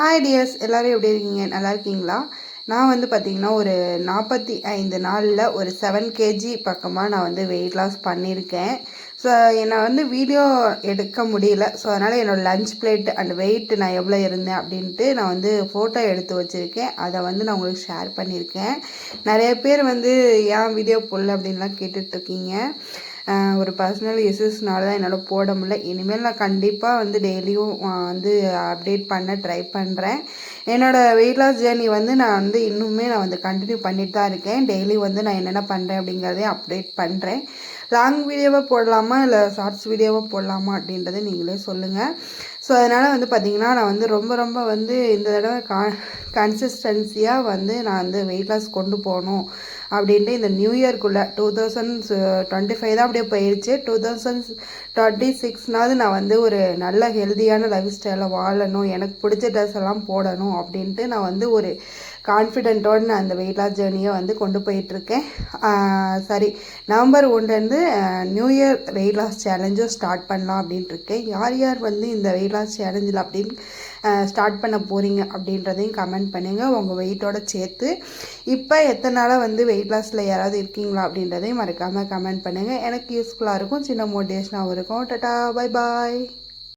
Hi tears, எல்லோரும் எப்படி இருக்கீங்க? நல்லா இருக்கீங்களா? நான் வந்து பார்த்திங்கன்னா ஒரு 45 நாளில் ஒரு 7 கேஜி பக்கமாக நான் வந்து வெயிட் லாஸ் பண்ணியிருக்கேன். ஸோ என்னை வந்து வீடியோ எடுக்க முடியல. ஸோ அதனால் என்னோடய லஞ்ச் பிளேட் அண்ட் வெயிட் நான் எவ்வளோ இருந்தேன் அப்படின்ட்டு நான் வந்து ஃபோட்டோ எடுத்து வச்சுருக்கேன். அதை வந்து நான் உங்களுக்கு ஷேர் பண்ணியிருக்கேன். நிறைய பேர் வந்து ஏன் வீடியோ போடல அப்படின்லாம் கேட்டுட்ருக்கீங்க. ஒரு பர்சனல் இஷ்யூஸ்னால தான் என்னால் போட முடியல. இனிமேல் நான் கண்டிப்பாக வந்து டெய்லியும் வந்து அப்டேட் பண்ண ட்ரை பண்ணுறேன். என்னோடய வெயிட் லாஸ் ஜேர்னி வந்து நான் வந்து இன்னுமே நான் வந்து கண்டினியூ பண்ணிட்டு தான் இருக்கேன். டெய்லி வந்து நான் என்னென்ன பண்ணுறேன் அப்படிங்கிறதையும் அப்டேட் பண்ணுறேன். லாங் வீடியோவாக போடலாமா இல்லை ஷார்ட்ஸ் வீடியோவாக போடலாமா அப்படின்றத நீங்களே சொல்லுங்கள். ஸோ அதனால் வந்து பார்த்திங்கன்னா நான் வந்து ரொம்ப வந்து இந்த தடவை கன்சிஸ்டன்சியாக வந்து நான் வந்து வெயிட் லாஸ் கொண்டு போகணும் அப்படின்ட்டு இந்த நியூ இயர்க்குள்ளே 2025 தான் அப்படியே போயிடுச்சு. 2026னாவது நான் வந்து ஒரு நல்ல ஹெல்த்தியான லைஃப் ஸ்டைலை வாழணும், எனக்கு பிடிச்ச ட்ரெஸ் எல்லாம் போடணும் அப்படின்ட்டு நான் வந்து ஒரு கான்ஃபிடென்ட்டோடு நான் அந்த வெயிட் லாஸ் ஜேர்னியை வந்து கொண்டு போயிட்டுருக்கேன். சரி, November 1 new year weight loss சேலஞ்சும் ஸ்டார்ட் பண்ணலாம் அப்படின்ட்டு இருக்கேன். யார் யார் வந்து இந்த வெயிட் லாஸ் சேலஞ்சில் அப்படின்னு ஸ்டார்ட் பண்ண போகிறீங்க அப்படின்றதையும் கமெண்ட் பண்ணுங்கள் உங்கள் வெயிட்டோட சேர்த்து. இப்போ எத்தனை நாளாக வந்து வெயிட் லாஸில் யாராவது இருக்கீங்களா அப்படின்றதையும் மறக்காமல் கமெண்ட் பண்ணுங்கள். எனக்கு யூஸ்ஃபுல்லாக இருக்கும், சின்ன மோட்டிவேஷனாகவும் இருக்கும். Tata, bye bye.